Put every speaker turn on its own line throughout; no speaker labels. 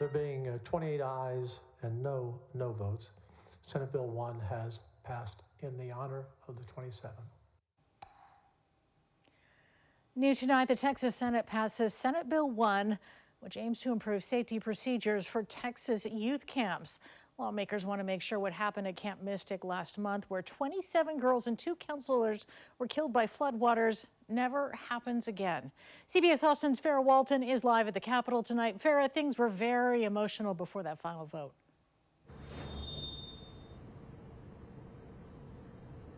There being 28 ayes and no votes, Senate Bill 1 has passed in the honor of the 27.
New tonight, the Texas Senate passes Senate Bill 1, which aims to improve safety procedures for Texas youth camps. Lawmakers want to make sure what happened at Camp Mystic last month, where 27 girls and 2 counselors were killed by floodwaters, never happens again. CBS Austin's Farrah Walton is live at the Capitol tonight. Farrah, things were very emotional before that final vote.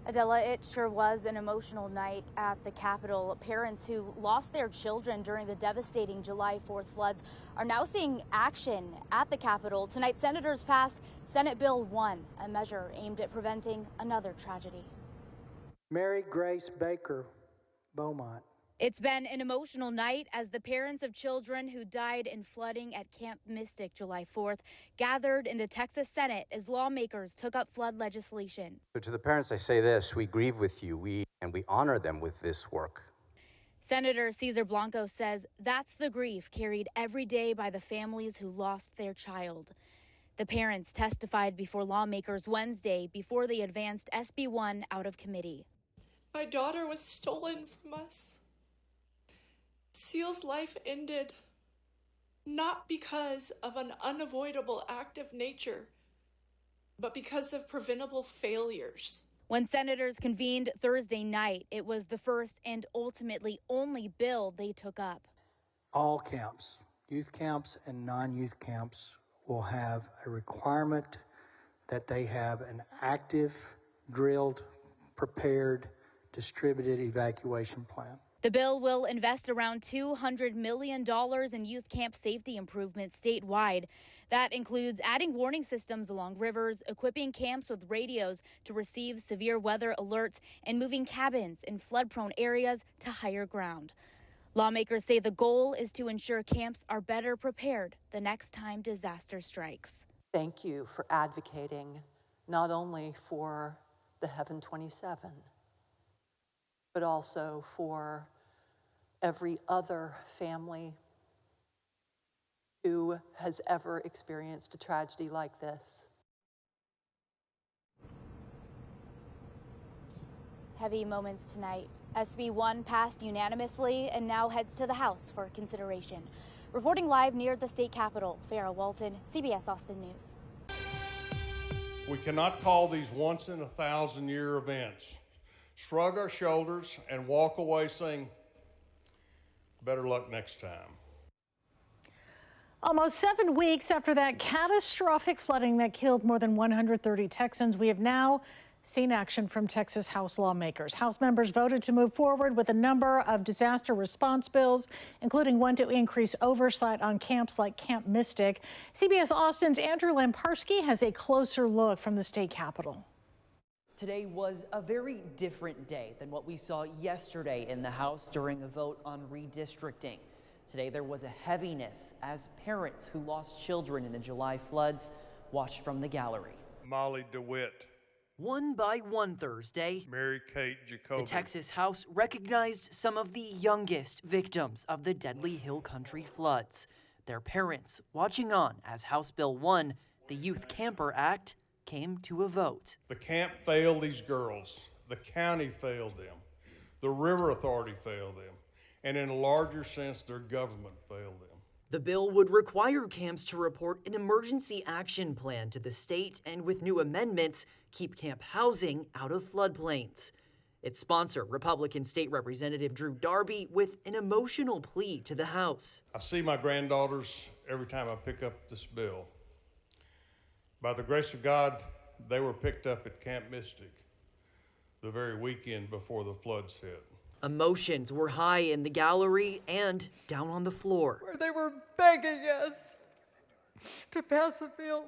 Adela, it sure was an emotional night at the Capitol. Parents who lost their children during the devastating July 4th floods are now seeing action at the Capitol. Tonight, senators passed Senate Bill 1, a measure aimed at preventing another tragedy.
Mary Grace Baker Beaumont.
It's been an emotional night as the parents of children who died in flooding at Camp Mystic July 4th gathered in the Texas Senate as lawmakers took up flood legislation.
So to the parents, I say this: we grieve with you, we honor them with this work.
Senator Cesar Blanco says that's the grief carried every day by the families who lost their child. The parents testified before lawmakers Wednesday before they advanced SB 1 out of committee.
My daughter was stolen from us. Seal's life ended not because of an unavoidable act of nature, but because of preventable failures.
When senators convened Thursday night, it was the first and ultimately only bill they took up.
All camps, youth camps and non-youth camps, will have a requirement that they have an active, drilled, prepared, distributed evacuation plan.
The bill will invest around $200 million in youth camp safety improvements statewide. That includes adding warning systems along rivers, equipping camps with radios to receive severe weather alerts, and moving cabins in flood-prone areas to higher ground. Lawmakers say the goal is to ensure camps are better prepared the next time disaster strikes.
Thank you for advocating not only for the Heaven 27, but also for every other family who has ever experienced a tragedy like this.
Heavy moments tonight. SB 1 passed unanimously and now heads to the House for consideration. Reporting live near the state capitol, Farrah Walton, CBS Austin News.
We cannot call these once-in-a-thousand-year events. Shrug our shoulders and walk away saying, better luck next time.
Almost 7 weeks after that catastrophic flooding that killed more than 130 Texans, we have now seen action from Texas House lawmakers. House members voted to move forward with a number of disaster response bills, including one to increase oversight on camps like Camp Mystic. CBS Austin's Andrew Lamparski has a closer look from the state capitol.
Today was a very different day than what we saw yesterday in the House during a vote on redistricting. Today there was a heaviness as parents who lost children in the July floods watched from the gallery.
Molly DeWitt.
One by one Thursday,
Mary Kate Jacoby.
the Texas House recognized some of the youngest victims of the deadly Hill Country floods. Their parents watching on as House Bill 1, the Youth Camper Act, came to a vote.
The camp failed these girls. The county failed them. The River Authority failed them. And in a larger sense, their government failed them.
The bill would require camps to report an emergency action plan to the state and, with new amendments, keep camp housing out of floodplains. Its sponsor, Republican State Representative Drew Darby, with an emotional plea to the House.
I see my granddaughters every time I pick up this bill. By the grace of God, they were picked up at Camp Mystic the very weekend before the floods hit.
Emotions were high in the gallery and down on the floor.
Where they were begging us to pass a bill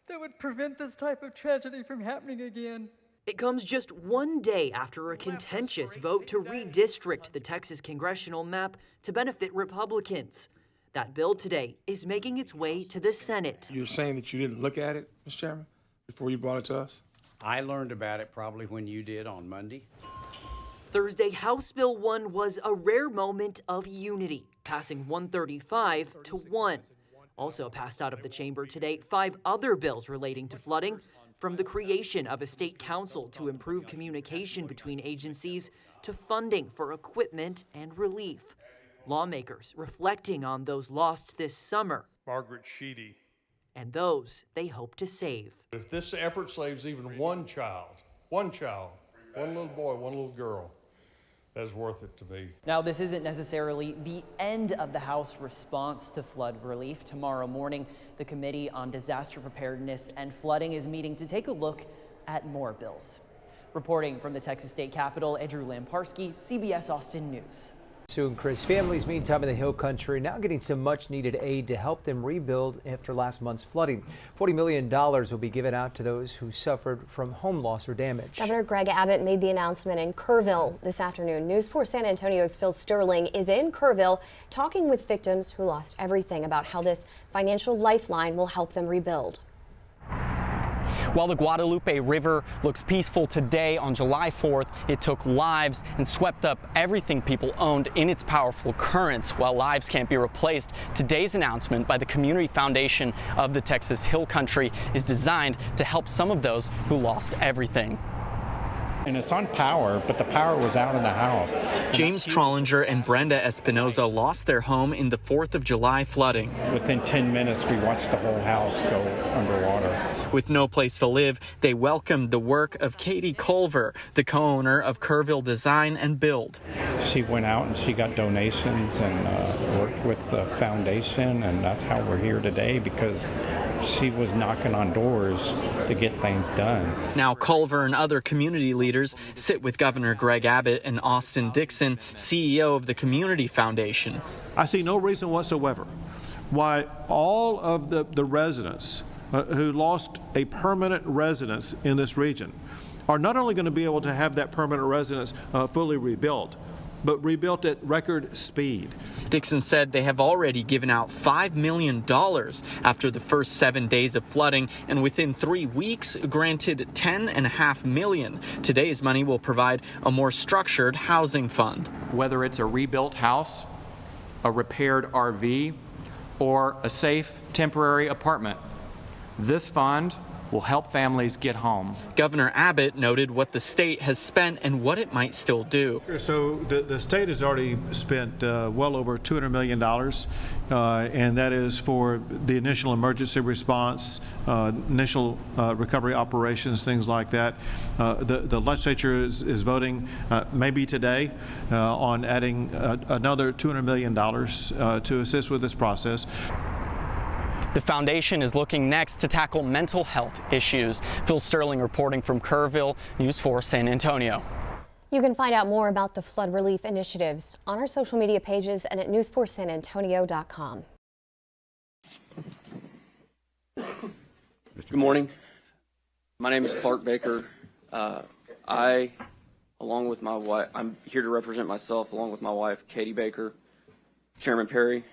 that would prevent this type of tragedy from happening again.
It comes just one day after a contentious vote to redistrict the Texas congressional map to benefit Republicans. That bill today is making its way to the Senate.
You're saying that you didn't look at it, Mr. Chairman, before you brought it to us?
I learned about it probably when you did on Monday.
Thursday, House Bill 1 was a rare moment of unity, passing 135 to 1. Also passed out of the chamber today, 5 other bills relating to flooding, from the creation of a state council to improve communication between agencies to funding for equipment and relief. Lawmakers reflecting on those lost this summer.
Margaret Sheedy.
And those they hope to save.
If this effort saves even one child, one little boy, one little girl, that's worth it to me.
Now, this isn't necessarily the end of the House response to flood relief. Tomorrow morning, the Committee on Disaster Preparedness and Flooding is meeting to take a look at more bills. Reporting from the Texas State Capitol, Andrew Lamparski, CBS Austin News.
Soon, Chris, families meantime in the Hill Country now getting some much needed aid to help them rebuild after last month's flooding. $40 million will be given out to those who suffered from home loss or damage.
Governor Greg Abbott made the announcement in Kerrville this afternoon. News 4 San Antonio's Phil Sterling is in Kerrville talking with victims who lost everything about how this financial lifeline will help them rebuild.
While the Guadalupe River looks peaceful today, on July 4th, it took lives and swept up everything people owned in its powerful currents. While lives can't be replaced, today's announcement by the Community Foundation of the Texas Hill Country is designed to help some of those who lost everything.
And it's on power, but the power was out in the house.
James Trollinger and Brenda Espinoza lost their home in the 4th of July flooding.
Within 10 minutes, we watched the whole house go underwater.
With no place to live, they welcomed the work of Katie Culver, the co-owner of Kerrville Design and Build.
She went out and she got donations and worked with the foundation, and that's how we're here today, because she was knocking on doors to get things done.
Now Culver and other community leaders sit with Governor Greg Abbott and Austin Dixon, CEO of the Community Foundation.
I see no reason whatsoever why all of the residents who lost a permanent residence in this region are not only going to be able to have that permanent residence fully rebuilt, but rebuilt at record speed.
Dixon said they have already given out $5 million after the first 7 days of flooding, and within 3 weeks granted $10.5 million. Today's money will provide a more structured housing fund.
Whether it's a rebuilt house, a repaired RV, or a safe temporary apartment, this fund will help families get home.
Governor Abbott noted what the state has spent and what it might still do.
So the state has already spent well over $200 million, and that is for the initial emergency response, initial recovery operations, things like that. The legislature is voting maybe today on adding another $200 million to assist with this process.
The foundation is looking next to tackle mental health issues. Phil Sterling reporting from Kerrville, News 4 San Antonio.
You can find out more about the flood relief initiatives on our social media pages and at news4sanantonio.com.
Good morning. My name is Clark Baker. Along with my wife, I'm here to represent myself along with my wife, Katie Baker, Chairman Perry,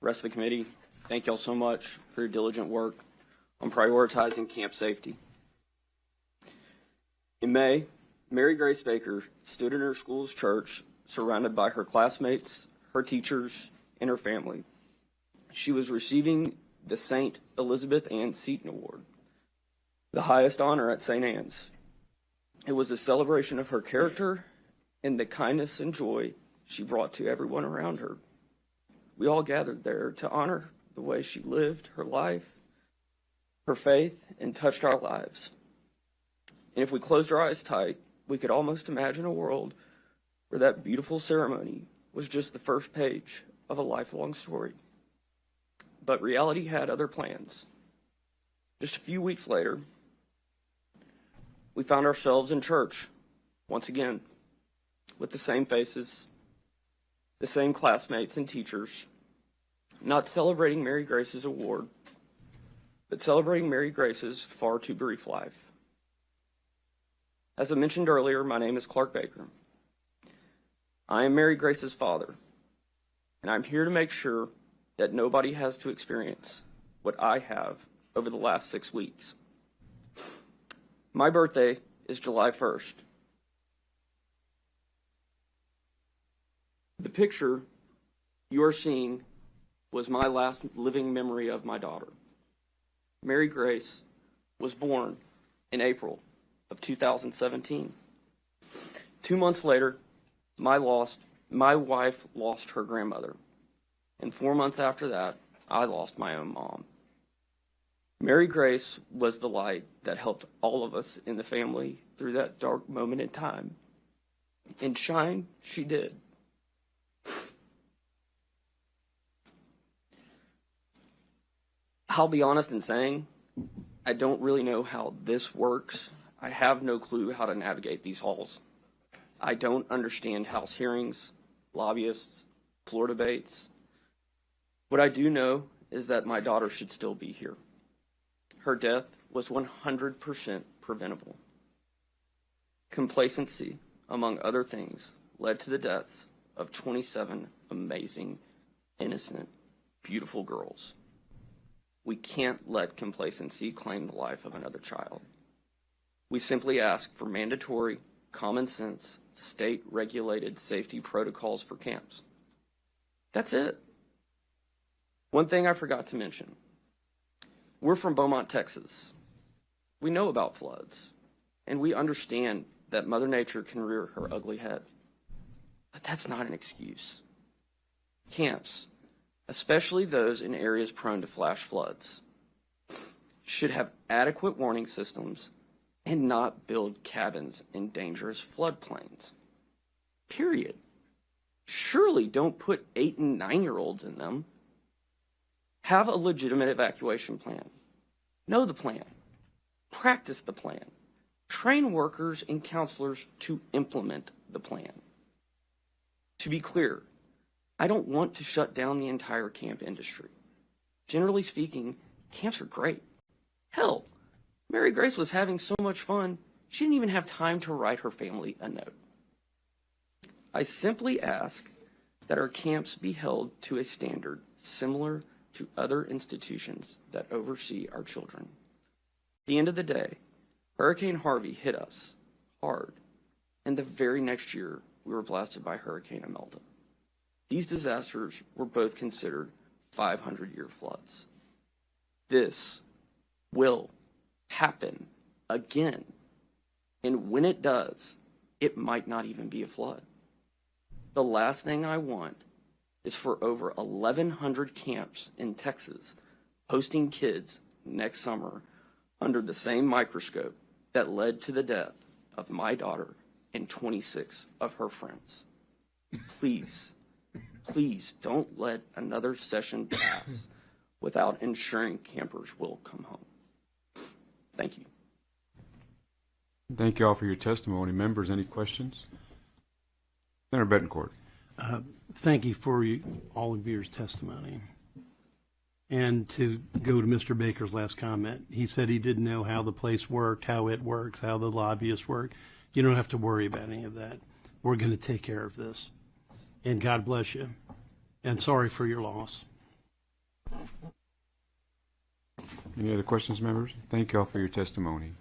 rest of the committee. Thank y'all so much for your diligent work on prioritizing camp safety. In May, Mary Grace Baker stood in her school's church surrounded by her classmates, her teachers, and her family. She was receiving the St. Elizabeth Ann Seton Award, the highest honor at St. Anne's. It was a celebration of her character and the kindness and joy she brought to everyone around her. We all gathered there to honor the way she lived her life, her faith, and touched our lives. And if we closed our eyes tight, we could almost imagine a world where that beautiful ceremony was just the first page of a lifelong story. But reality had other plans. Just a few weeks later, we found ourselves in church once again with the same faces, the same classmates and teachers, not celebrating Mary Grace's award, but celebrating Mary Grace's far too brief life. As I mentioned earlier, my name is Clark Baker. I am Mary Grace's father, and I'm here to make sure that nobody has to experience what I have over the last 6 weeks. My birthday is July 1st. The picture you are seeing was my last living memory of my daughter. Mary Grace was born in April of 2017. 2 months later, my wife lost her grandmother. And 4 months after that, I lost my own mom. Mary Grace was the light that helped all of us in the family through that dark moment in time. And shine she did. I'll be honest in saying, I don't really know how this works. I have no clue how to navigate these halls. I don't understand House hearings, lobbyists, floor debates. What I do know is that my daughter should still be here. Her death was 100% preventable. Complacency, among other things, led to the deaths of 27 amazing, innocent, beautiful girls. We can't let complacency claim the life of another child. We simply ask for mandatory, common sense, state-regulated safety protocols for camps. That's it. One thing I forgot to mention. We're from Beaumont, Texas. We know about floods, and we understand that Mother Nature can rear her ugly head. But that's not an excuse. Camps, especially those in areas prone to flash floods, should have adequate warning systems and not build cabins in dangerous floodplains. Period. Surely don't put 8 and 9-year-olds in them. Have a legitimate evacuation plan. Know the plan. Practice the plan. Train workers and counselors to implement the plan. To be clear, I don't want to shut down the entire camp industry. Generally speaking, camps are great. Hell, Mary Grace was having so much fun, she didn't even have time to write her family a note. I simply ask that our camps be held to a standard similar to other institutions that oversee our children. At the end of the day, Hurricane Harvey hit us hard, and the very next year we were blasted by Hurricane Imelda. These disasters were both considered 500-year floods. This will happen again, and when it does, it might not even be a flood. The last thing I want is for over 1,100 camps in Texas hosting kids next summer under the same microscope that led to the death of my daughter and 26 of her friends. Please, please don't let another session pass without ensuring campers will come home. Thank you.
Thank you all for your testimony. Members, any questions? Senator Betancourt.
Thank you for all of your testimony. And to go to Mr. Baker's last comment, he said he didn't know how the place worked, how it works, how the lobbyists work. You don't have to worry about any of that. We're going to take care of this. And God bless you. And sorry for your loss.
Any other questions, members? Thank you all for your testimony.